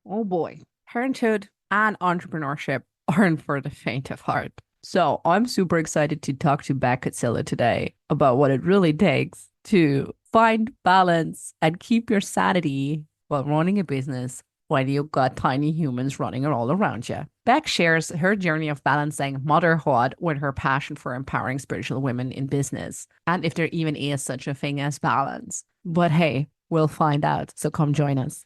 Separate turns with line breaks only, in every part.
Oh boy, parenthood and entrepreneurship aren't for the faint of heart. So I'm super excited to talk to Bec Cuzzillo today about what it really takes to find balance and keep your sanity while running a business when you've got tiny humans running all around you. Bec shares her journey of balancing motherhood with her passion for empowering spiritual women in business, and if there even is such a thing as balance. But hey, we'll find out. So come join us.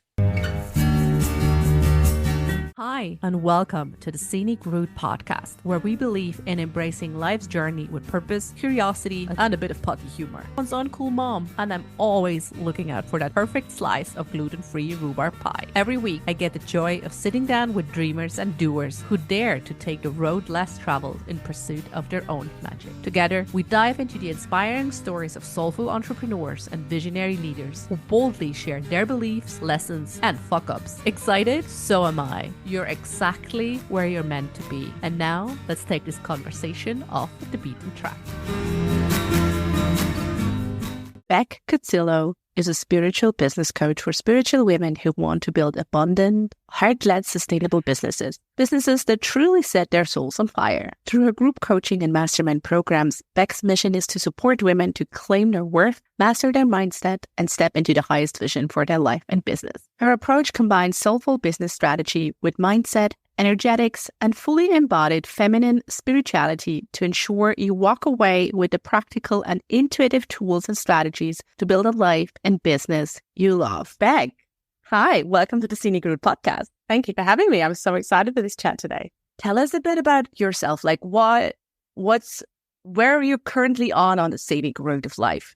Hi, and welcome to the Scenic Route podcast, where we believe in embracing life's journey with purpose, curiosity, and a bit of potty humor. One's uncool mom, and I'm always looking out for that perfect slice of gluten-free rhubarb pie. Every week, I get the joy of sitting down with dreamers and doers who dare to take the road less traveled in pursuit of their own magic. Together, we dive into the inspiring stories of soulful entrepreneurs and visionary leaders who boldly share their beliefs, lessons, and fuck-ups. Excited? So am I. You're exactly where you're meant to be. And now, let's take this conversation off the beaten track.
Bec Cuzzillo is a spiritual business coach for spiritual women who want to build abundant, heart-led, sustainable businesses that truly set their souls on fire. Through her group coaching and mastermind programs, Bec's mission is to support women to claim their worth, master their mindset, and step into the highest vision for their life and business. Her approach combines soulful business strategy with mindset, energetics, and fully embodied feminine spirituality to ensure you walk away with the practical and intuitive tools and strategies to build a life and business you love. Bec, hi, welcome to the Scenic Route podcast.
Thank you for having me. I'm so excited for this chat today.
Tell us a bit about yourself. Like where are you currently on the scenic route of life?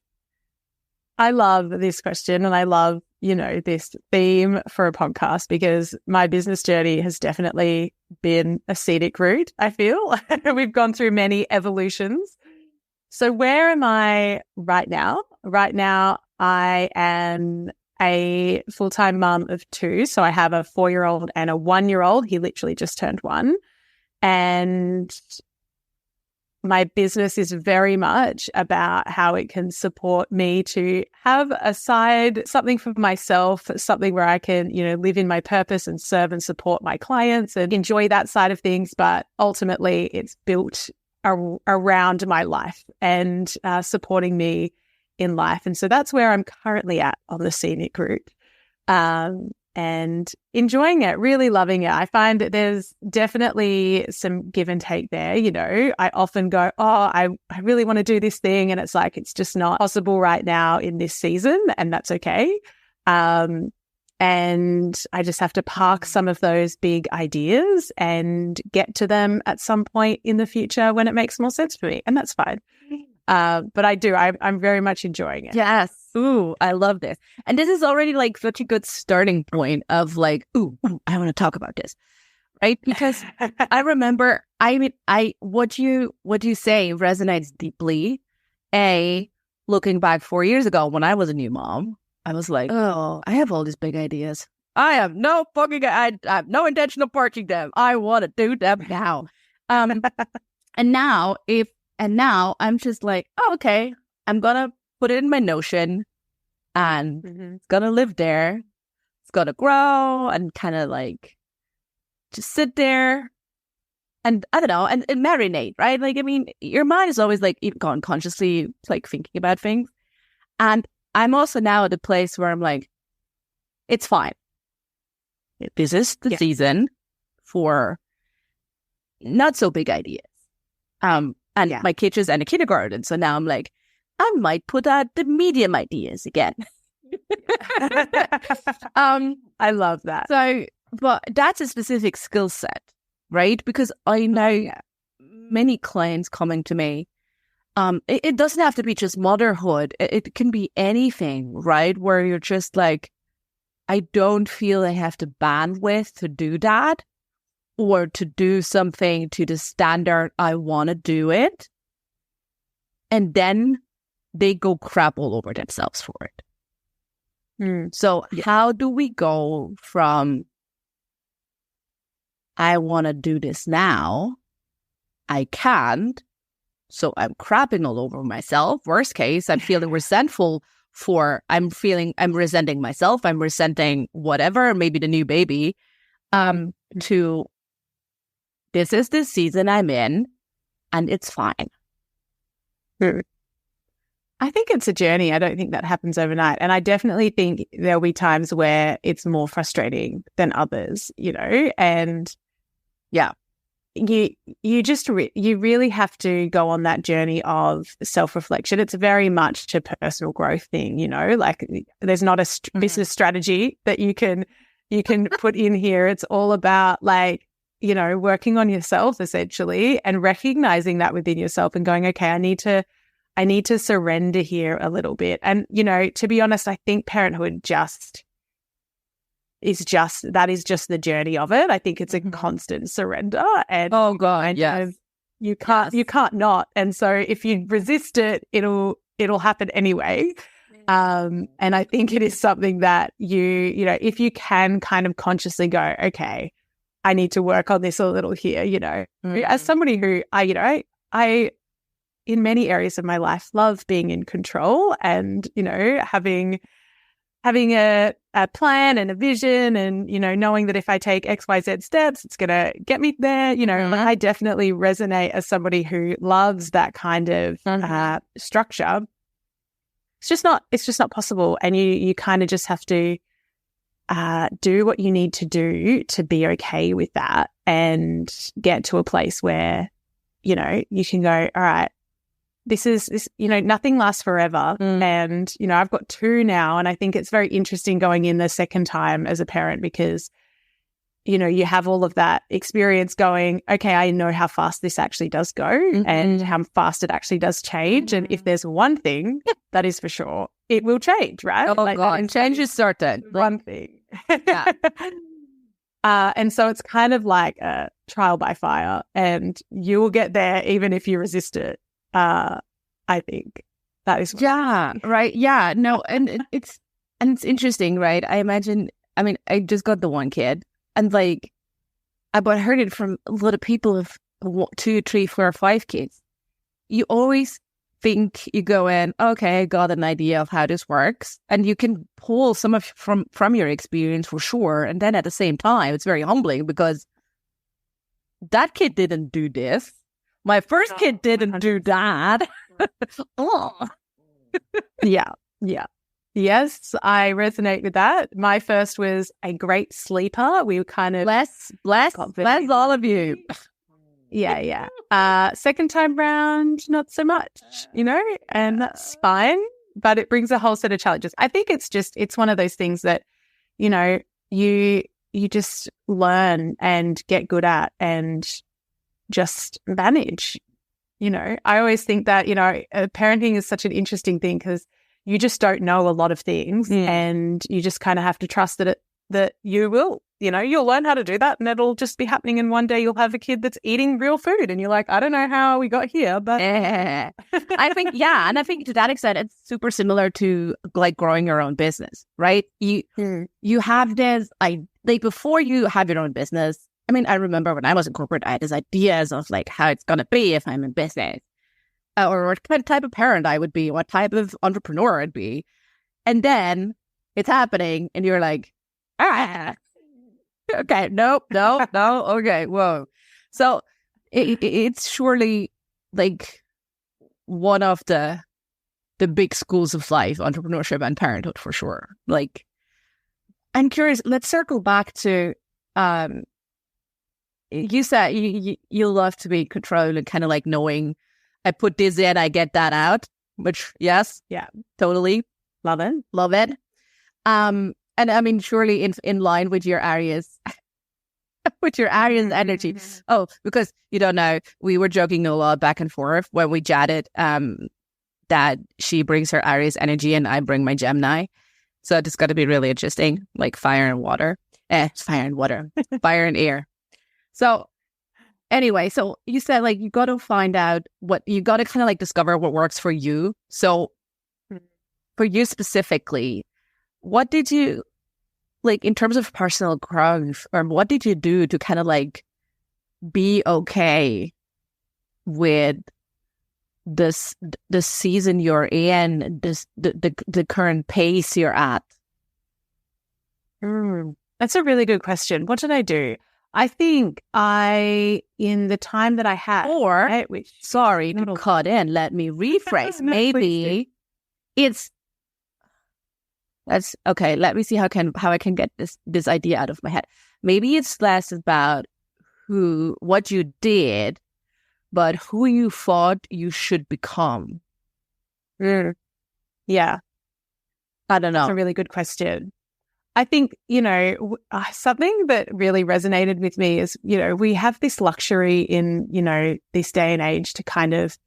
I love this question and I love, this theme for a podcast because my business journey has definitely been a scenic route, I feel. We've gone through many evolutions. So where am I right now? Right now, I am a full-time mum of two. So I have a 4-year-old and a 1-year-old. He literally just turned 1. And my business is very much about how it can support me to have a side, something for myself, something where I can, live in my purpose and serve and support my clients and enjoy that side of things. But ultimately, it's built around my life and supporting me in life. And so that's where I'm currently at on the scenic route. And enjoying it, really loving it. I find that there's definitely some give and take there. I often go, I really want to do this thing. And it's like, it's just not possible right now in this season. And that's okay. And I just have to park some of those big ideas and get to them at some point in the future when it makes more sense for me. And that's fine. But I'm very much enjoying it.
Yes. Ooh, I love this. And this is already like such a good starting point of like, I want to talk about this. Right? Because I remember, what you say resonates deeply. Looking back 4 years ago when I was a new mom, I was like, I have all these big ideas. I have no intention of parking them. I want to do them now. And now I'm just like, okay, I'm going to put it in my Notion and it's going to live there. It's going to grow and kind of like just sit there and I don't know, and marinate, right? Like, I mean, your mind is always like even consciously like thinking about things. And I'm also now at a place where I'm like, it's fine. This is the season for not so big ideas. My kid is in a kindergarten. So now I'm like, I might put out the medium ideas again.
I love that.
So, but that's a specific skill set, right? Because I know many clients coming to me. It doesn't have to be just motherhood. It can be anything, right? Where you're just like, I don't feel I have the bandwidth to do that or to do something to the standard I want to do it. And then they go crap all over themselves for it. So how do we go from, I want to do this now, I can't, so I'm crapping all over myself. Worst case, I'm feeling resentful I'm resenting myself, I'm resenting whatever, maybe the new baby. to this is the season I'm in and it's fine.
I think it's a journey. I don't think that happens overnight. And I definitely think there'll be times where it's more frustrating than others, and yeah, you really have to go on that journey of self-reflection. It's very much a personal growth thing, like there's not a business strategy that you can put in here. It's all about like, working on yourself essentially and recognizing that within yourself and going, okay, I need to surrender here a little bit. And, to be honest, I think parenthood is just the journey of it. I think it's a constant surrender. And
oh God, yes.
You can't not. And so if you resist it, it'll happen anyway. And I think it is something that if you can kind of consciously go, okay, I need to work on this a little here, as somebody who I in many areas of my life love being in control and, having a plan and a vision and, knowing that if I take X, Y, Z steps, it's going to get me there. I definitely resonate as somebody who loves that kind of structure. It's just not possible. And you kind of just have to do what you need to do to be okay with that and get to a place where, you can go, all right, this, nothing lasts forever. And, I've got 2 now. And I think it's very interesting going in the second time as a parent because, you have all of that experience going, okay, I know how fast this actually does go and how fast it actually does change. And if there's one thing that is for sure, it will change, right?
Oh, God. Change is certain.
One thing. Yeah. And so it's kind of like a trial by fire and you will get there even if you resist it. I think that is
right. Yeah, no, and it's interesting, right? I just got the one kid, and like, I heard it from a lot of people of 2, 3, 4, 5 kids. You always think you go in, okay, I got an idea of how this works, and you can pull some of from your experience for sure. And then at the same time, it's very humbling because that kid didn't do this. My first kid didn't do that. Oh.
Yeah. Yes, I resonate with that. My first was a great sleeper. We were kind of
bless all of you.
Yeah. Second time round, not so much, and that's fine. But it brings a whole set of challenges. I think it's one of those things that, you just learn and get good at and just manage. I always think that, parenting is such an interesting thing because you just don't know a lot of things and you just kind of have to trust that you will, you'll learn how to do that and it'll just be happening. And one day you'll have a kid that's eating real food and you're like, I don't know how we got here, but
I think, and I think to that extent, it's super similar to like growing your own business, right? You have this, before you have your own business, I remember when I was in corporate, I had these ideas of like how it's going to be if I'm in business or what kind of type of parent I would be, what type of entrepreneur I'd be. And then it's happening and you're like, okay, no, okay, whoa. So it's surely like one of the big schools of life, entrepreneurship and parenthood for sure. Like, I'm curious, let's circle back to, you said you love to be in control and kind of like knowing I put this in, I get that out, which yes, yeah, totally love it. And surely in line with your Aries, energy. Oh, because you don't know, we were joking a lot back and forth when we chatted. That she brings her Aries energy and I bring my Gemini, so it's got to be really interesting, like fire and water, fire and air. So anyway, so you said like you got to find out you got to kind of like discover what works for you. So for you specifically, what did you like in terms of personal growth, or what did you do to kind of like be okay with the season you're in, the current pace you're at?
That's a really good question. What did I do? I think in the time that I had,
Or,
right, which
sorry to cut in, let me rephrase.
No,
Maybe that's okay. Let me see how I can get this idea out of my head. Maybe it's less about what you did, but who you thought you should become.
Yeah.
I don't know.
That's a really good question. I think, something that really resonated with me is, we have this luxury in, this day and age to kind of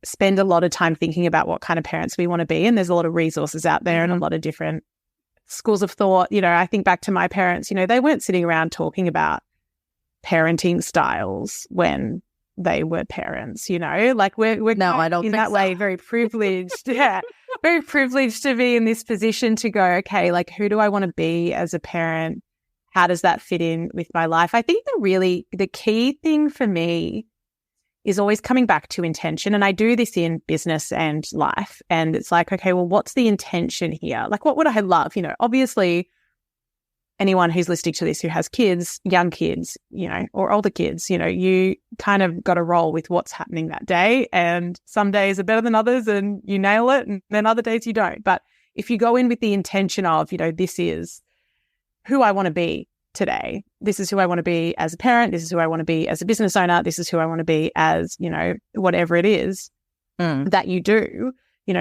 spend a lot of time thinking about what kind of parents we want to be. And there's a lot of resources out there and a lot of different schools of thought. I think back to my parents, they weren't sitting around talking about parenting styles when they were parents, like we're
no, I don't
in
think
that way very privileged. Yeah. Very privileged to be in this position to go, okay, like who do I want to be as a parent? How does that fit in with my life? I think the key thing for me is always coming back to intention. And I do this in business and life. And it's like, okay, well, what's the intention here? Like, what would I love? Obviously, anyone who's listening to this who has kids, young kids, or older kids, you kind of got to roll with what's happening that day. And some days are better than others and you nail it. And then other days you don't. But if you go in with the intention of, this is who I want to be today. This is who I want to be as a parent. This is who I want to be as a business owner. This is who I want to be as, whatever it is that you do.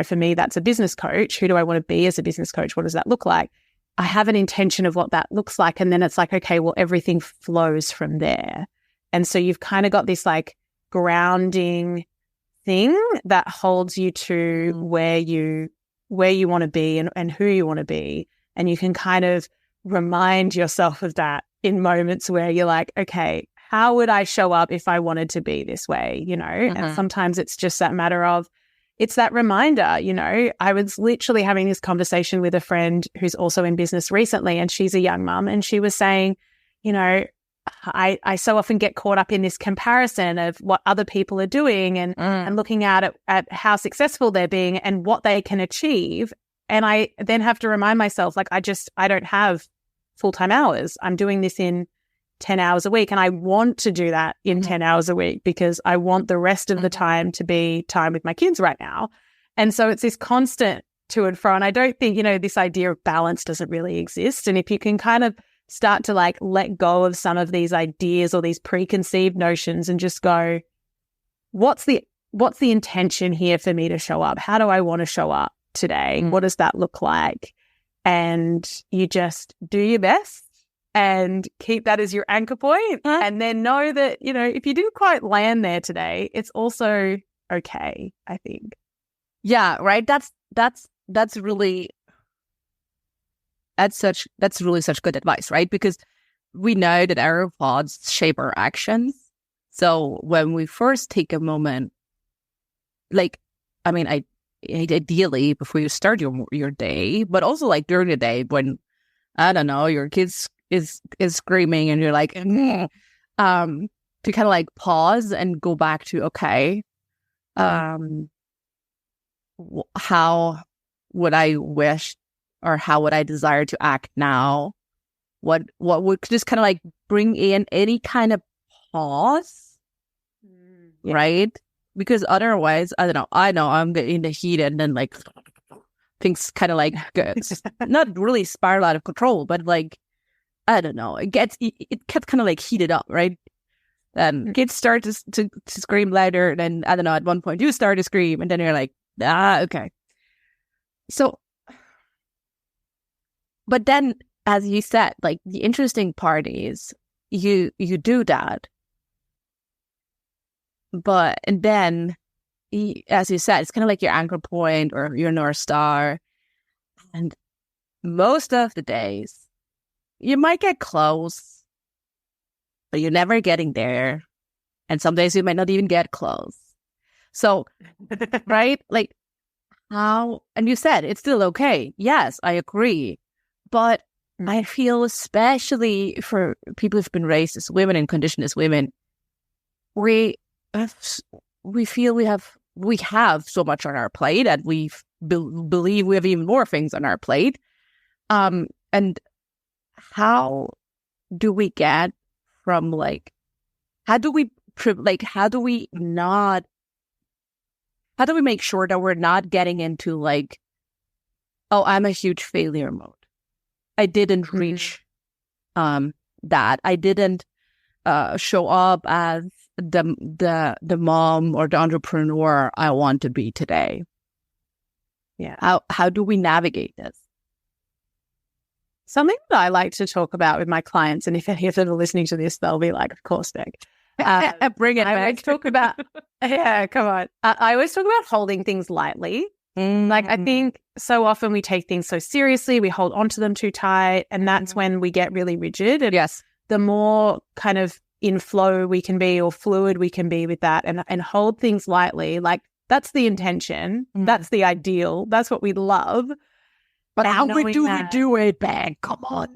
For me, that's a business coach. Who do I want to be as a business coach? What does that look like? I have an intention of what that looks like. And then it's like, okay, well, everything flows from there. And so you've kind of got this like grounding thing that holds you to where you want to be and who you want to be. And you can kind of remind yourself of that in moments where you're like, okay, how would I show up if I wanted to be this way? And sometimes it's just that matter of, it's that reminder, I was literally having this conversation with a friend who's also in business recently, and she's a young mum, and she was saying, I so often get caught up in this comparison of what other people are doing and looking at how successful they're being and what they can achieve. And I then have to remind myself, like, I don't have full-time hours. I'm doing this in 10 hours a week. And I want to do that in 10 hours a week because I want the rest of the time to be time with my kids right now. And so it's this constant to and fro. And I don't think, this idea of balance doesn't really exist. And if you can kind of start to like let go of some of these ideas or these preconceived notions and just go, what's the intention here for me to show up? How do I want to show up today? What does that look like? And you just do your best. And keep that as your anchor point. And then know that, if you didn't quite land there today, it's also okay, I think.
Yeah, right. That's really such good advice, right? Because we know that our thoughts shape our actions. So when we first take a moment, ideally before you start your day, but also like during the day when, I don't know, your kids is screaming and you're like, to kind of like pause and go back to, okay, how would I wish or how would I desire to act now? What would just kind of like bring in any kind of pause, right? Because otherwise, I don't know, I'm getting the heat and then like things kind of like not really spiral out of control, but like, I don't know. It gets kind of like heated up, right? And kids start to scream louder. And then, I don't know, at one point you start to scream and then you're like, okay. So, but then, as you said, like the interesting part is you do that. And then, as you said, it's kind of like your anchor point or your North Star. And most of the days, you might get close, but you're never getting there. And some days you might not even get close. So, right? Like how, and you said it's still okay. Yes, I agree. But I feel especially for people who've been raised as women and conditioned as women, we feel we have so much on our plate and we believe we have even more things on our plate. And how do we get from like, how do we make sure that we're not getting into like, oh, I'm a huge failure mode. I didn't reach that. I didn't show up as the mom or the entrepreneur I want to be today.
Yeah.
How do we navigate this?
Something that I like to talk about with my clients, and if any of them are listening to this, they'll be like, of course, Bec.
Bring it
I
back.
always talk about, yeah, come on. I always talk about holding things lightly. Like, I think so often we take things so seriously, we hold onto them too tight, and that's when we get really rigid. And
Yes.
the more kind of in flow we can be or fluid we can be with that and hold things lightly, like that's the intention. That's the ideal. That's what we love.
But
And
how
knowing
we do it, Bec? Come on.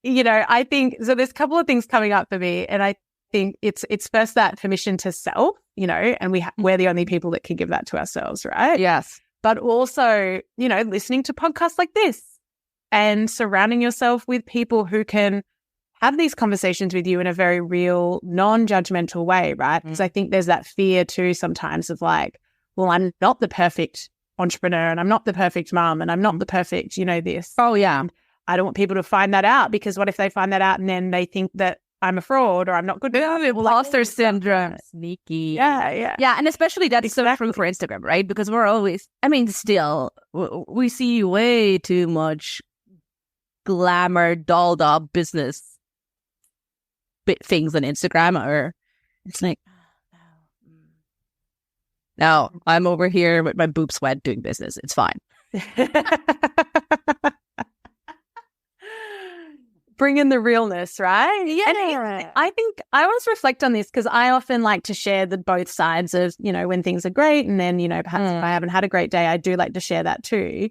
You know, I think, so there's a couple of things coming up for me. And I think it's first that permission to self, you know, and we're the only people that can give that to ourselves, right?
Yes.
But also, you know, listening to podcasts like this and surrounding yourself with people who can have these conversations with you in a very real, non-judgmental way, right? Because I think there's that fear too sometimes of like, well, I'm not the perfect entrepreneur and I'm not the perfect mom and I'm not the perfect, you know, this.
Oh, yeah.
I don't want people to find that out, because what if they find that out and then they think that I'm a fraud or I'm not good enough?
Imposter syndrome. Sneaky.
Yeah.
Yeah, and especially that's so
Exactly.
true for Instagram, right? Because we're always, I mean, still, we see way too much glamour, dolled up business things on Instagram, or it's like, no, I'm over here with my boob sweat doing business. It's fine.
Bring in the realness, right?
Yeah.
And I think I always reflect on this because I often like to share the both sides of, you know, when things are great and then, you know, perhaps if I haven't had a great day, I do like to share that too.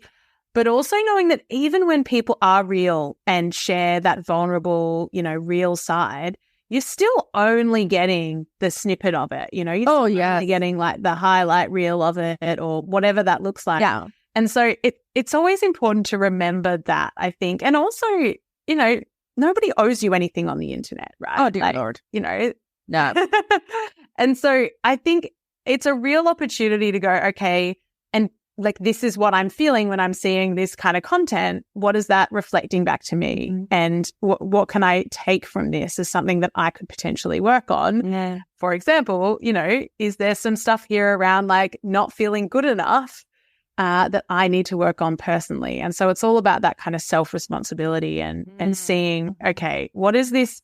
But also knowing that even when people are real and share that vulnerable, you know, real side, you're still only getting the snippet of it, you know? You're still only getting like the highlight reel of it or whatever that looks like.
Yeah.
And so it's always important to remember that, I think. And also, you know, nobody owes you anything on the internet, right?
Oh, dear Lord.
You know?
No.
And so I think it's a real opportunity to go, okay, and like, this is what I'm feeling when I'm seeing this kind of content. What is that reflecting back to me? And what can I take from this as something that I could potentially work on?
Yeah.
For example, you know, is there some stuff here around like not feeling good enough that I need to work on personally? And so it's all about that kind of self-responsibility and seeing, okay, what is this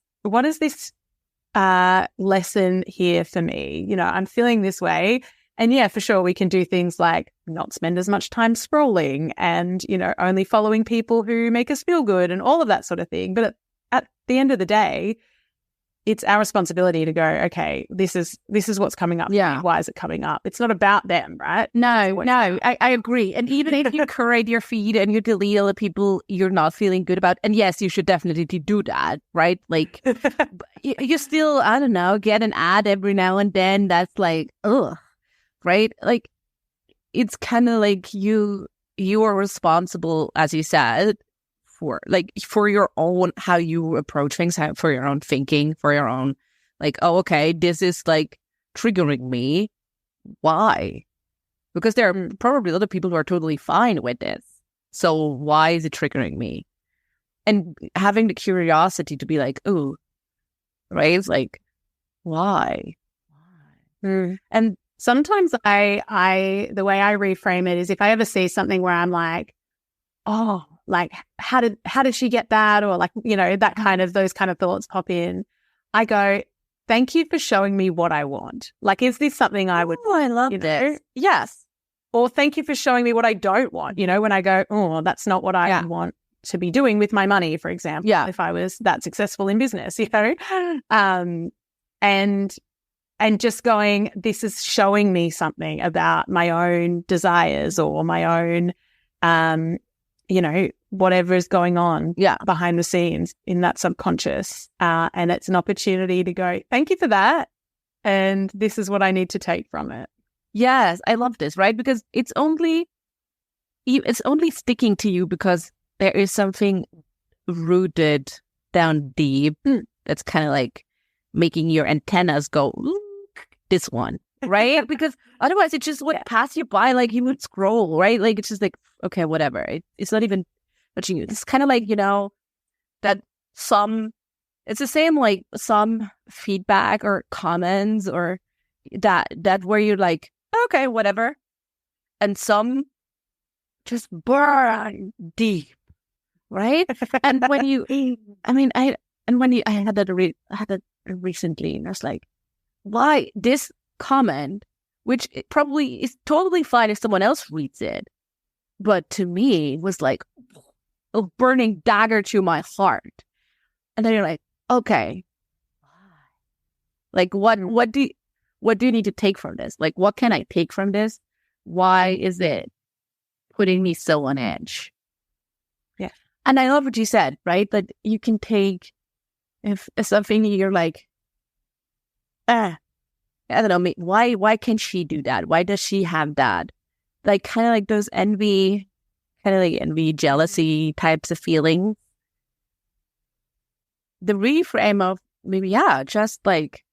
lesson here for me? You know, I'm feeling this way. And yeah, for sure, we can do things like not spend as much time scrolling and, you know, only following people who make us feel good and all of that sort of thing. But at the end of the day, it's our responsibility to go, okay, this is what's coming up.
Yeah.
Why is it coming up? It's not about them, right?
No, I agree. And even if you curate your feed and you delete all the people you're not feeling good about, and yes, you should definitely do that, right? Like, you still, I don't know, get an ad every now and then that's like, ugh, right? Like, it's kind of like you are responsible, as you said, for your own, how you approach things, for your own thinking, for your own, like, oh, okay, this is like triggering me. Why? Because there are probably other people who are totally fine with this. So why is it triggering me? And having the curiosity to be like, oh, right? It's like, why?
And sometimes the way I reframe it is, if I ever see something where I'm like, oh, like, how did she get that? Or like, you know, those kind of thoughts pop in. I go, thank you for showing me what I want. Like, is this something I would?
Oh, I love
this. Yes. Or thank you for showing me what I don't want. You know, when I go, oh, that's not what I want to be doing with my money, for example.
Yeah.
If I was that successful in business, you know, and just going, this is showing me something about my own desires or my own, you know, whatever is going on behind the scenes in that subconscious. And it's an opportunity to go, thank you for that. And this is what I need to take from it.
Yes, I love this, right? Because it's only sticking to you because there is something rooted down deep that's kind of like making your antennas go, this one, right? Because otherwise it just would pass you by, like you would scroll, right? Like it's just like, okay, whatever. It's not even touching you. It's kind of like, that it's the same, like some feedback or comments or that where you're like, okay, whatever. And some just burn deep, right? And when I had that recently, and I was like, why this comment, which it probably is totally fine if someone else reads it, but to me was like a burning dagger to my heart. And then you're like, okay, like what do you need to take from this? Like, what can I take from this? Why is it putting me so on edge?
Yeah.
And I love what you said, right? That you can take if something you're like, I don't know, why can she do that? Why does she have that? Like kind of like those envy, jealousy types of feelings. The reframe of maybe, just like,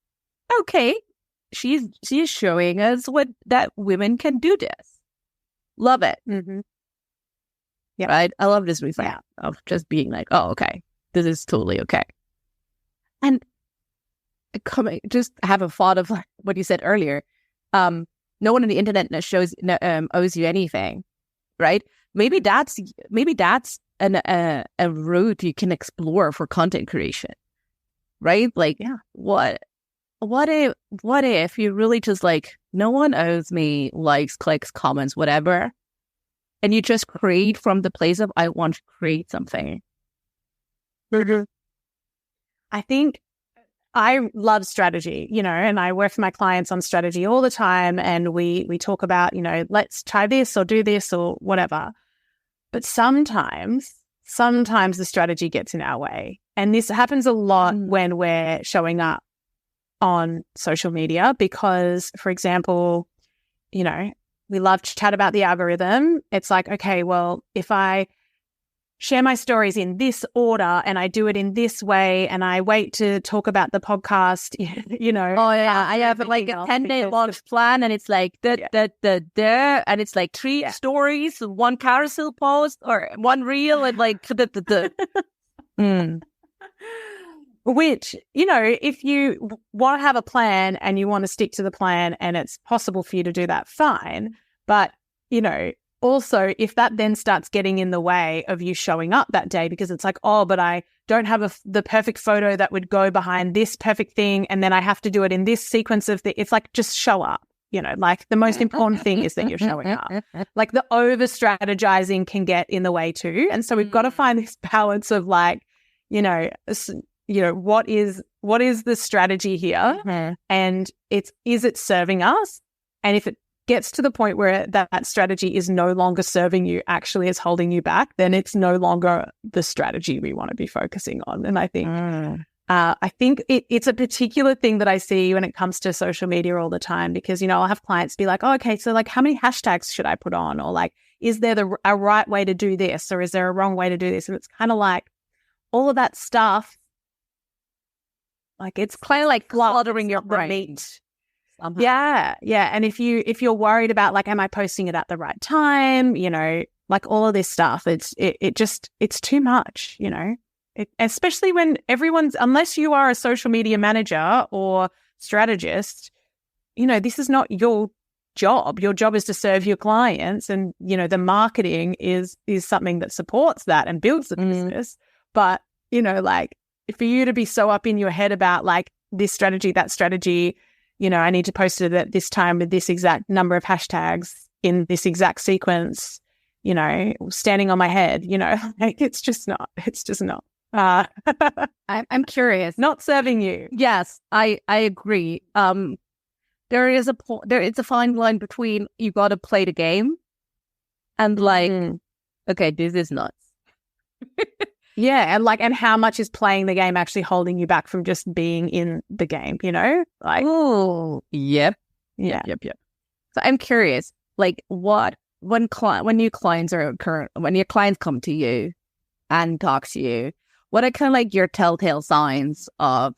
okay, she's showing us that women can do this. Love it.
Mm-hmm.
Yeah, right. I love this reframe of just being like, oh, okay, this is totally okay. And just have a thought of like what you said earlier. No one on the internet owes you anything, right? Maybe that's a route you can explore for content creation, right? Like, what if you really just like, no one owes me likes, clicks, comments, whatever, and you just create from the place of I want to create something.
I think I love strategy, and I work with my clients on strategy all the time. And we talk about, let's try this or do this or whatever. But sometimes the strategy gets in our way. And this happens a lot when we're showing up on social media because, for example, we love to chat about the algorithm. It's like, okay, well, if I share my stories in this order and I do it in this way and I wait to talk about the podcast,
Oh yeah, I have like a 10-day launch plan and it's like and it's like 3 stories, 1 carousel post or 1 reel and like
Which, if you want to have a plan and you want to stick to the plan and it's possible for you to do that, fine. But, also, if that then starts getting in the way of you showing up that day because it's like, oh, but I don't have the perfect photo that would go behind this perfect thing and then I have to do it in this sequence of it's like, just show up, like the most important thing is that you're showing up. Like the over-strategizing can get in the way too. And so we've got to find this balance of like, what is the strategy here? And is it serving us? And if it gets to the point where that strategy is no longer serving you, actually is holding you back, then it's no longer the strategy we want to be focusing on. And I think it's a particular thing that I see when it comes to social media all the time because, I'll have clients be like, oh, okay, so like how many hashtags should I put on? Or like, is there a right way to do this? Or is there a wrong way to do this? And it's kind of like all of that stuff, like it's kind of like cluttering your brain. Yeah. And if you're worried about like, am I posting it at the right time? Like all of this stuff, it's too much. Especially when unless you are a social media manager or strategist, this is not your job. Your job is to serve your clients, and the marketing is something that supports that and builds the business. But like for you to be so up in your head about like this strategy, that strategy. I need to post it at this time with this exact number of hashtags in this exact sequence, standing on my head, like it's just not.
I'm curious.
Not serving you.
Yes, I agree. There is a fine line between you got to play the game and like, okay, this is nuts.
Yeah, and how much is playing the game actually holding you back from just being in the game, Like,
oh, yep. So I'm curious, like when your clients come to you, and talks to you, what are kind of like your telltale signs of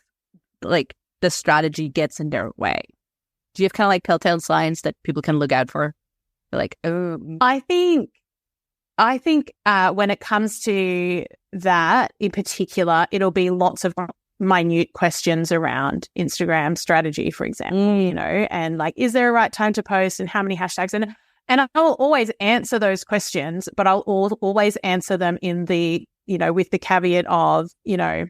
like the strategy gets in their way? Do you have kind of like telltale signs that people can look out for? Like, oh,
I think when it comes to that in particular, it'll be lots of minute questions around Instagram strategy, for example, you know, and like, is there a right time to post and how many hashtags? And I'll always answer those questions, but I'll always answer them in the, you know, with the caveat of, you know,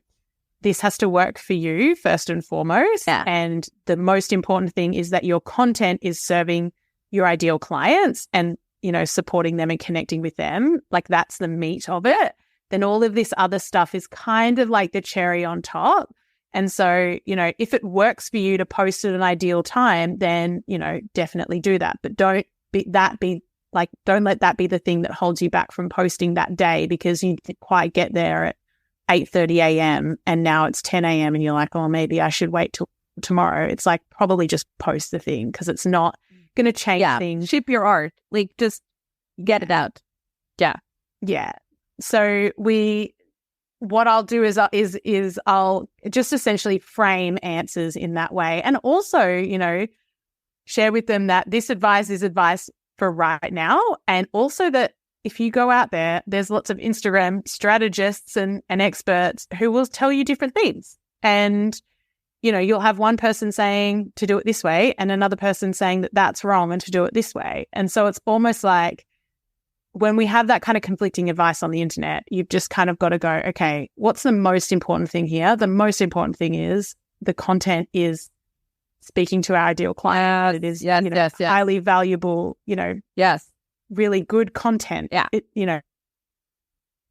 this has to work for you first and foremost.
Yeah.
And the most important thing is that your content is serving your ideal clients and, you know, supporting them and connecting with them. Like that's the meat of it. Then all of this other stuff is kind of like the cherry on top. And so, you know, if it works for you to post at an ideal time, then, you know, definitely do that. But don't let that be the thing that holds you back from posting that day because you didn't quite get there at 8:30 a.m. and now it's 10 a.m. and you're like, oh, maybe I should wait till tomorrow. It's like probably just post the thing because it's not going to change things.
Ship your art. Like just get it out. Yeah.
Yeah. So what I'll do is I'll just essentially frame answers in that way. And also, you know, share with them that this advice is advice for right now. And also that if you go out there, there's lots of Instagram strategists and experts who will tell you different things. And, you know, you'll have one person saying to do it this way and another person saying that that's wrong and to do it this way. And so it's almost like when we have that kind of conflicting advice on the internet, you've just kind of got to go, okay, what's the most important thing here? The most important thing is the content is speaking to our ideal client. It is highly valuable, you know, really good content.
Yeah.
You know.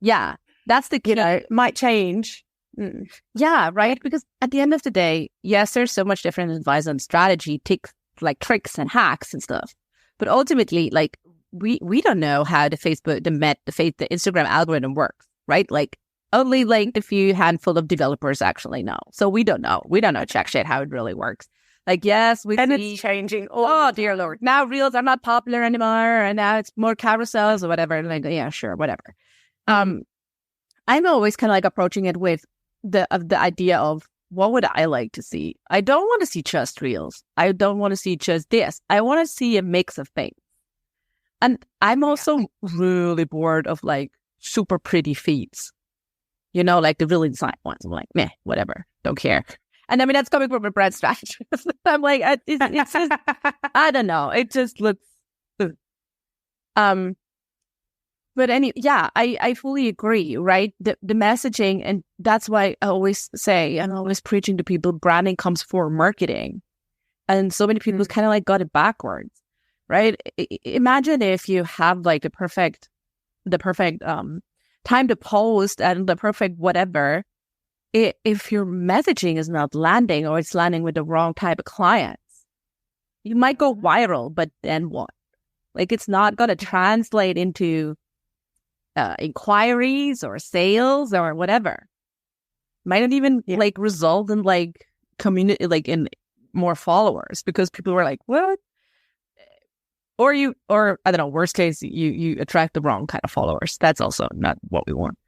Yeah. That's the key.
You know, might change.
Yeah, right. Because at the end of the day, yes, there's so much different advice on strategy, tricks and hacks and stuff. But ultimately, like we don't know how the Instagram algorithm works, right? Like only like a few handful of developers actually know. So we don't know. We don't know jack shit how it really works. Like, yes,
it's changing.
Oh, dear Lord. Now reels are not popular anymore. And now it's more carousels or whatever. Like, yeah, sure, whatever. I'm always kind of like approaching it with the idea of what would I like to see? I don't want to see just reels. I don't want to see just this. I want to see a mix of things. And I'm also really bored of like super pretty feeds. You know, like the really design ones. I'm like, meh, whatever. Don't care. And I mean, that's coming from a brand strategist. I'm like, it's just, I don't know. It just looks, but I fully agree, right? The messaging, and that's why I always say, and always preaching to people, branding comes before marketing. And so many people kind of like got it backwards, right? Imagine if you have like the perfect time to post and the perfect whatever. If your messaging is not landing or it's landing with the wrong type of clients, you might go viral, but then what? Like it's not going to translate into inquiries or sales or whatever. Might not even like result in like community, like in more followers because people were like, what? Or I don't know, worst case, you attract the wrong kind of followers. That's also not what we want.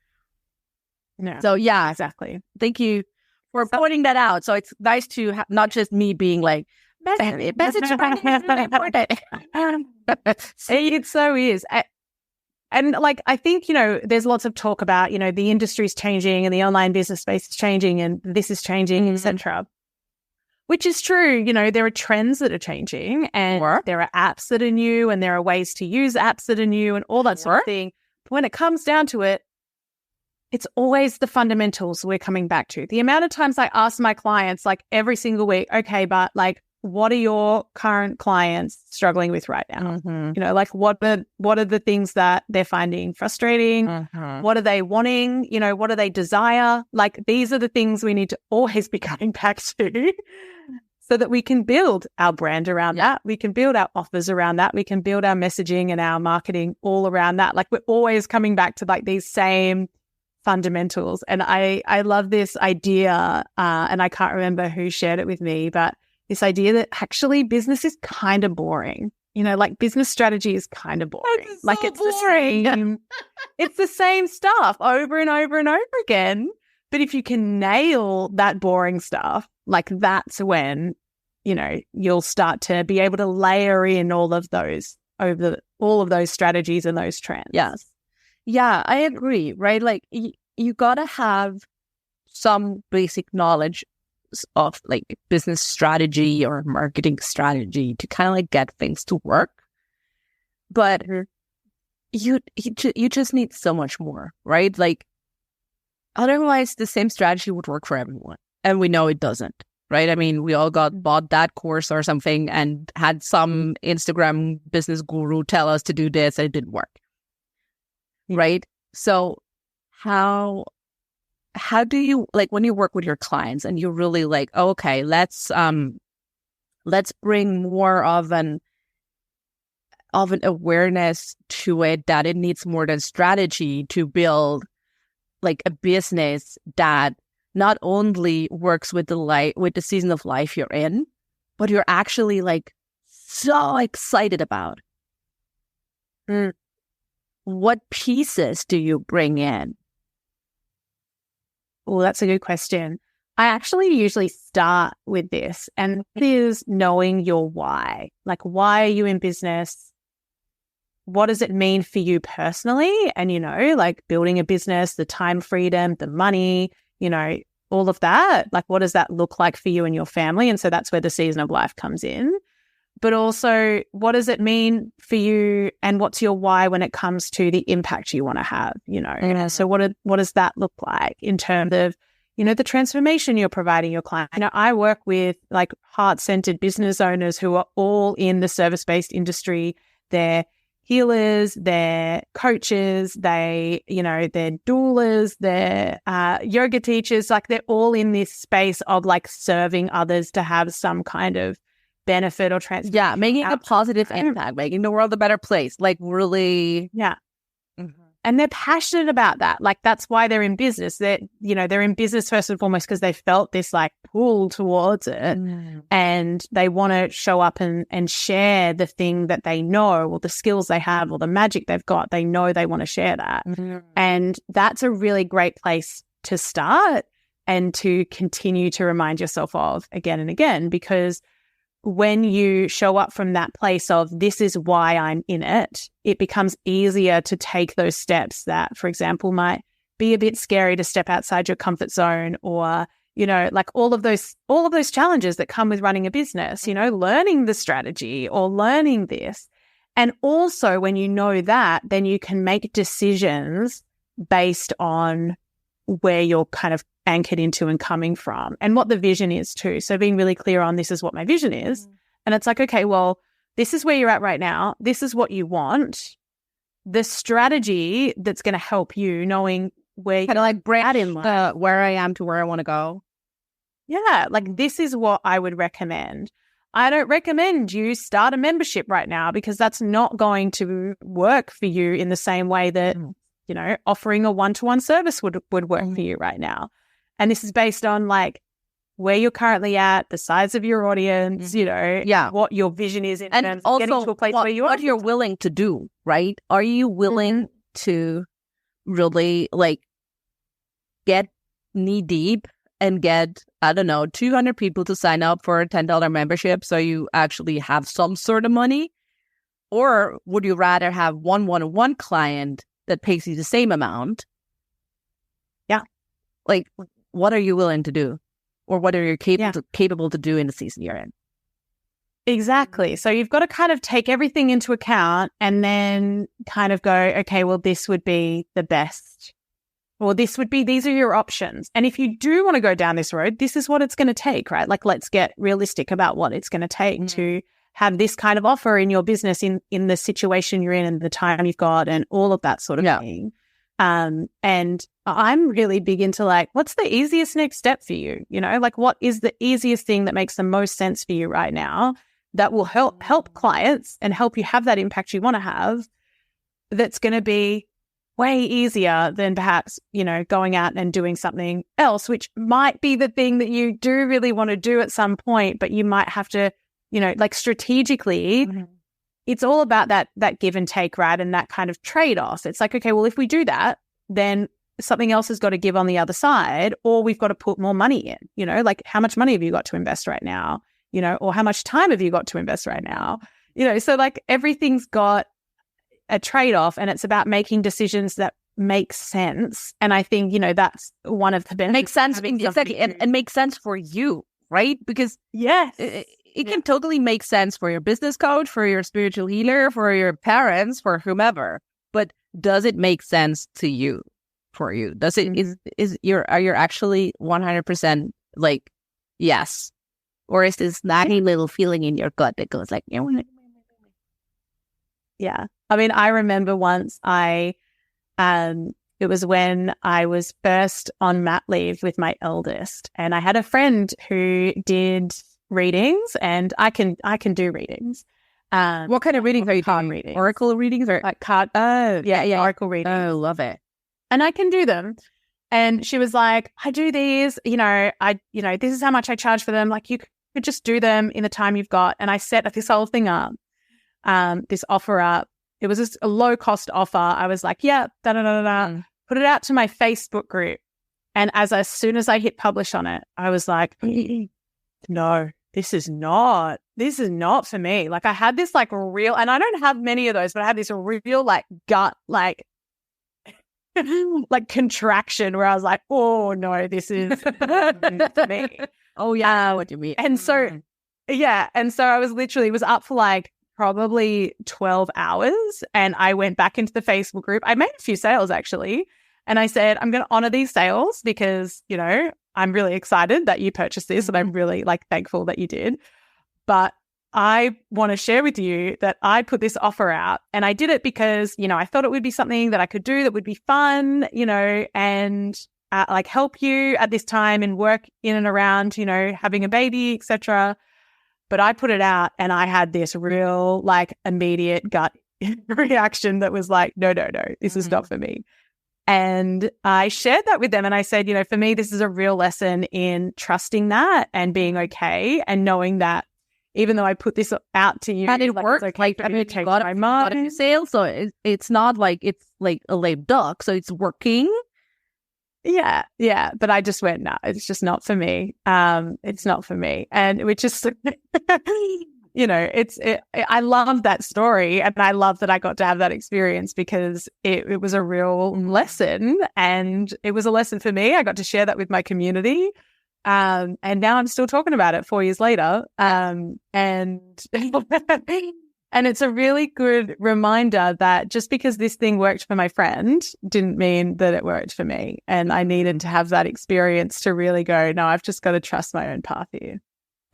No.
So yeah,
exactly.
Thank you for pointing that out. So it's nice to not just me being like, message branding is really important.
It so is. And like, I think, you know, there's lots of talk about, you know, the industry's changing and the online business space is changing and this is changing, etc. Which is true. You know, there are trends that are changing and there are apps that are new and there are ways to use apps that are new and all that sort of thing. But when it comes down to it, it's always the fundamentals we're coming back to. The amount of times I ask my clients, like every single week, okay, but like, what are your current clients struggling with right now? You know, like what are the things that they're finding frustrating? What are they wanting? You know, what do they desire? Like these are the things we need to always be coming back to so that we can build our brand around that. We can build our offers around that. We can build our messaging and our marketing all around that. Like we're always coming back to like these same fundamentals. And I love this idea, and I can't remember who shared it with me, but this idea that actually business is kind of boring. like business strategy is kind of boring.
That's
Like
so
it's
boring.
the same, it's the same stuff over and over and over again. But if you can nail that boring stuff, like that's when, you'll start to be able to layer in all of those strategies and those trends.
Yes. Yeah, I agree, right? Like you gotta have some basic knowledge of like business strategy or marketing strategy to kind of like get things to work. But you just need so much more, right? Like otherwise the same strategy would work for everyone. And we know it doesn't, right? I mean, we all bought that course or something and had some Instagram business guru tell us to do this and it didn't work. Right? So how do you, like, when you work with your clients and you're really like, oh, okay, let's bring more of an awareness to it, that it needs more than strategy to build like a business that not only works with the season of life you're in, but you're actually like so excited about. What pieces do you bring in?
Oh, that's a good question. I actually usually start with this, and it is knowing your why. Like, why are you in business? What does it mean for you personally? And, like building a business, the time freedom, the money, all of that. Like, what does that look like for you and your family? And so that's where the season of life comes in. But also, what does it mean for you and what's your why when it comes to the impact you want to have, So what does that look like in terms of, the transformation you're providing your client? I work with like heart-centered business owners who are all in the service-based industry. They're healers, they're coaches, they're doulas, they're yoga teachers. Like they're all in this space of like serving others to have some kind of benefit or transformation.
Yeah, making a positive impact, making the world a better place. Like really.
Yeah. And they're passionate about that. Like that's why they're in business. They're in business first and foremost because they felt this like pull towards it and they want to show up and share the thing that they know or the skills they have or the magic they've got. They know they want to share that. And that's a really great place to start and to continue to remind yourself of again and again, because when you show up from that place of this is why I'm in it, it becomes easier to take those steps that, for example, might be a bit scary to step outside your comfort zone or, like all of those challenges that come with running a business, learning the strategy or learning this. And also when you know that, then you can make decisions based on where you're kind of anchored into and coming from and what the vision is too. So being really clear on this is what my vision is. And it's like, okay, well, this is where you're at right now. This is what you want. The strategy that's going to help you knowing where
kind of like break in where I am to where I want to go.
Yeah. Like this is what I would recommend. I don't recommend you start a membership right now because that's not going to work for you in the same way that, offering a one-to-one service would work for you right now. And this is based on like where you're currently at, the size of your audience, what your vision is in terms of getting to a place where you are.
What you're willing to do, right? Are you willing to really like get knee deep and get, 200 people to sign up for a $10 membership so you actually have some sort of money? Or would you rather have one one-on-one client that pays you the same amount?
Yeah.
Like, what are you willing to do? Or what are you capable to do in the season you're in?
Exactly. So you've got to kind of take everything into account and then kind of go, okay, well, this would be the best. Or these are your options. And if you do want to go down this road, this is what it's going to take, right? Like, let's get realistic about what it's going to take to have this kind of offer in your business in the situation you're in and the time you've got and all of that sort of thing. And I'm really big into like, what's the easiest next step for you? Like what is the easiest thing that makes the most sense for you right now that will help clients and help you have that impact you want to have, that's going to be way easier than perhaps, going out and doing something else, which might be the thing that you do really want to do at some point, but you might have to, like strategically it's all about that give and take, right? And that kind of trade-off. It's like, okay, well, if we do that, then something else has got to give on the other side, or we've got to put more money in, you know, like how much money have you got to invest right now, you know, or how much time have you got to invest right now, you know? So like everything's got a trade-off, and it's about making decisions that make sense. And I think, you know, that's one of the benefits.
Makes sense. Exactly. And makes sense for you, right? Because
yes,
it can totally make sense for your business coach, for your spiritual healer, for your parents, for whomever. But does it make sense to you? For you, does it are you actually 100% like yes, or is this nagging little feeling in your gut that goes like,
yeah? I mean, I remember once it was when I was first on mat leave with my eldest, and I had a friend who did readings, and I can do readings.
What kind of readings are you doing?
Readings,
oracle readings, or
like card? Oh, yeah, oracle readings.
Oh, love it.
And I can do them. And she was like, I do these, this is how much I charge for them. Like, you could just do them in the time you've got. And I set this whole thing up, this offer up. It was just a low cost offer. I was like, yeah, put it out to my Facebook group. And as soon as I hit publish on it, I was like, no, this is not for me. Like, I had this like real, and I don't have many of those, but I had this real like gut, like contraction where I was like, oh no, this is for me.
Oh yeah, what do you mean?
And so, yeah. And so I was up for like probably 12 hours, and I went back into the Facebook group. I made a few sales actually. And I said, I'm going to honor these sales because, you know, I'm really excited that you purchased this, and I'm really like thankful that you did. But I want to share with you that I put this offer out, and I did it because, you know, I thought it would be something that I could do that would be fun, you know, and like help you at this time and work in and around, you know, having a baby, etc. But I put it out, and I had this real like immediate gut reaction that was like, no, this is not for me. And I shared that with them, and I said, you know, for me, this is a real lesson in trusting that and being okay, and knowing that even though I put this out to you,
and it worked.
Okay,
like, I mean, you got a sale, so it's not like it's like a lame duck, so it's working.
Yeah. But I just went, no, it's just not for me. It's not for me, and which is, you know, I love that story, and I love that I got to have that experience because it was a real lesson, and it was a lesson for me. I got to share that with my community. And now I'm still talking about it 4 years later. And it's a really good reminder that just because this thing worked for my friend didn't mean that it worked for me. And I needed to have that experience to really go, no, I've just got to trust my own path here.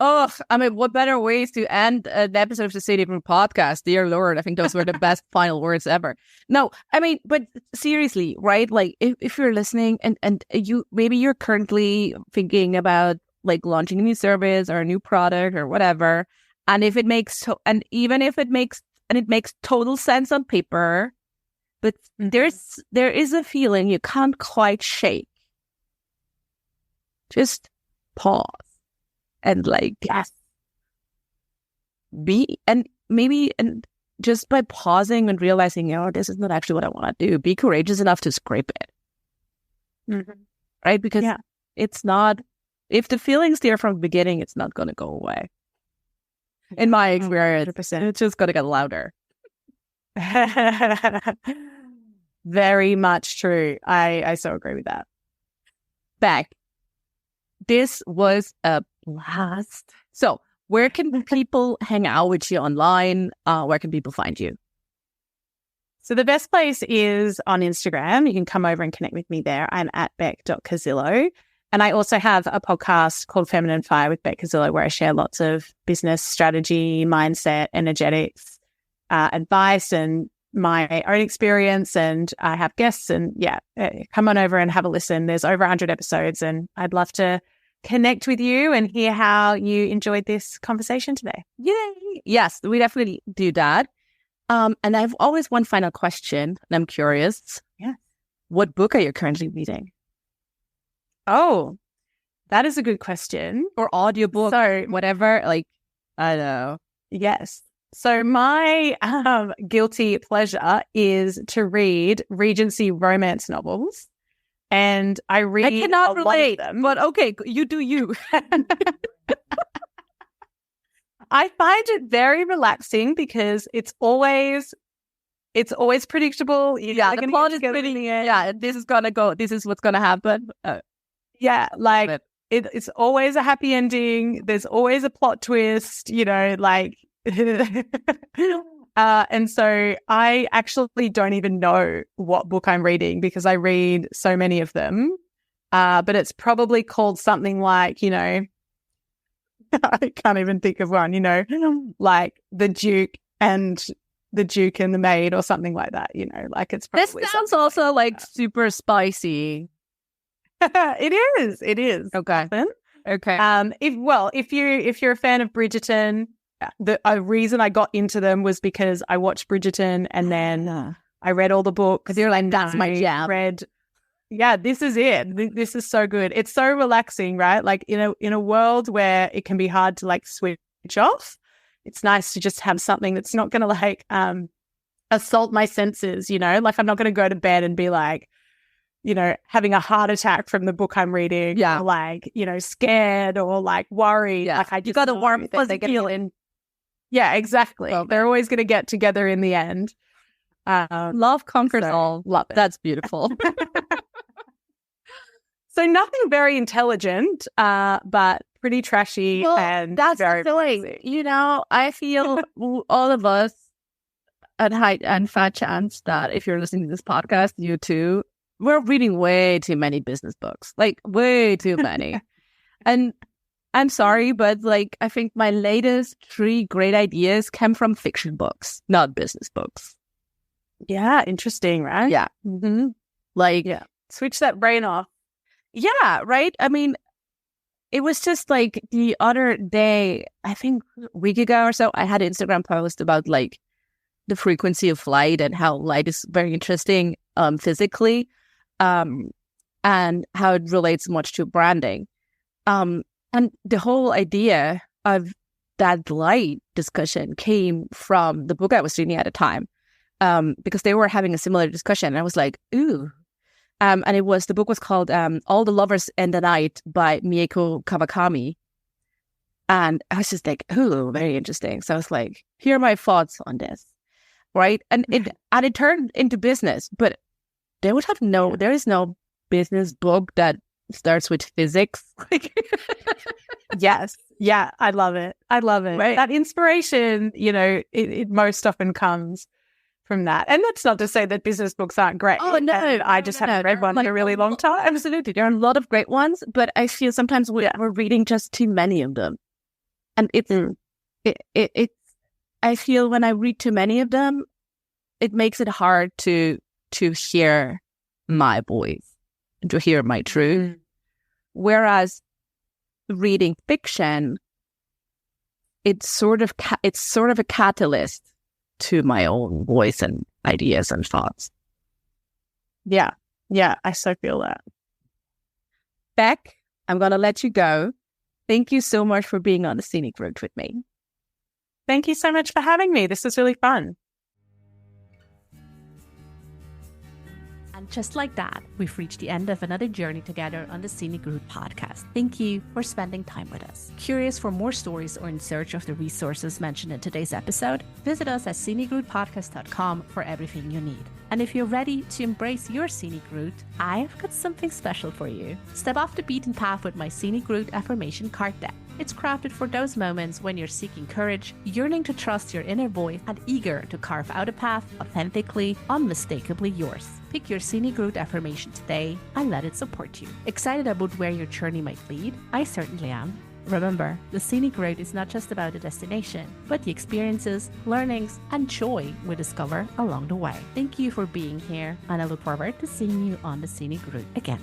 Oh, I mean, what better ways to end an episode of the City Group podcast? Dear Lord, I think those were the best final words ever. No, I mean, but seriously, right? Like, if you're listening and you're currently thinking about like launching a new service or a new product or whatever, and if it makes it makes total sense on paper, but there is a feeling you can't quite shake. Just pause. And like, yes, just by pausing and realizing, oh, this is not actually what I want to do, be courageous enough to scrape it. Right? Because it's not, if the feeling's there from the beginning, it's not going to go away. In my experience, 100%. It's just going to get louder.
Very much true. I so agree with that.
Bec, this was a blast. So where can people hang out with you online? Where can people find you?
So the best place is on Instagram. You can come over and connect with me there. I'm at bec.cuzzillo. And I also have a podcast called Feminine Fire with Bec Cuzzillo, where I share lots of business strategy, mindset, energetics, advice, and my own experience. And I have guests, and come on over and have a listen. There's over 100 episodes, and I'd love to connect with you and hear how you enjoyed this conversation today.
Yay! Yes, we definitely do that. And I've always one final question, and I'm curious.
Yeah.
What book are you currently reading?
Oh, that is a good question.
Or audiobook,
so
whatever. Like, I don't know.
Yes. So my guilty pleasure is to read Regency romance novels. And I read
I cannot
a lot of
relate,
them.
but okay, you do you.
I find it very relaxing because it's always predictable.
Yeah, the plot is pretty. Yeah, this is gonna go. This is what's gonna happen.
Yeah, like it's always a happy ending. There's always a plot twist. Like. And so I actually don't even know what book I'm reading because I read so many of them. But it's probably called something like, I can't even think of one, like The Duke and the Maid or something like that, like it's probably.
This sounds also like super spicy.
It is.
Okay.
Okay. If you're a fan of Bridgerton, a reason I got into them was because I watched Bridgerton and then I read all the books.
Because you're like, that's my jam.
This is it. This is so good. It's so relaxing, right? Like in a world where it can be hard to like switch off, it's nice to just have something that's not going to like assault my senses. Like I'm not going to go to bed and be like, having a heart attack from the book I'm reading.
Yeah.
Or like, scared or like worried.
Yeah.
Like I just
you got a warm fuzzy feeling.
Yeah, exactly.
Well,
they're always going to get together in the end.
Love conquers all.
Love it.
That's beautiful.
So nothing very intelligent, but pretty trashy and
that's
very
the way. I feel all of us at height and fat chance that if you're listening to this podcast, you too, we're reading way too many business books, like way too many. And I'm sorry, but like I think my latest 3 great ideas came from fiction books, not business books.
Yeah, interesting, right?
Yeah.
Mm-hmm.
Like,
switch that brain off.
Yeah, right? I mean, it was just like the other day, I think a week ago or so, I had an Instagram post about like the frequency of light and how light is very interesting physically and how it relates much to branding. And the whole idea of that light discussion came from the book I was reading at the time because they were having a similar discussion. And I was like, ooh. And the book was called All the Lovers in the Night by Mieko Kawakami. And I was just like, ooh, very interesting. So I was like, here are my thoughts on this. Right. And it turned into business, but there is no business book that starts with physics.
Yes. Yeah. I love it. Right. That inspiration, it most often comes from that. And that's not to say that business books aren't great.
Oh, no.
I just haven't read one in a really long time.
Absolutely. There are a lot of great ones, but I feel sometimes we're reading just too many of them. And it's I feel when I read too many of them, it makes it hard to hear my voice, to hear my truth. Whereas reading fiction, it's sort of a catalyst to my own voice and ideas and thoughts.
Yeah, I so feel that.
Bec, I'm going to let you go. Thank you so much for being on the Scenic Route with me.
Thank you so much for having me. This was really fun.
And just like that, we've reached the end of another journey together on the Scenic Route podcast. Thank you for spending time with us. Curious for more stories or in search of the resources mentioned in today's episode? Visit us at scenicroutepodcast.com for everything you need. And if you're ready to embrace your scenic route, I've got something special for you. Step off the beaten path with my Scenic Route affirmation card deck. It's crafted for those moments when you're seeking courage, yearning to trust your inner voice, and eager to carve out a path authentically, unmistakably yours. Pick your Scenic Route affirmation today and let it support you. Excited about where your journey might lead? I certainly am. Remember, the Scenic Route is not just about the destination, but the experiences, learnings, and joy we discover along the way. Thank you for being here, and I look forward to seeing you on the Scenic Route again.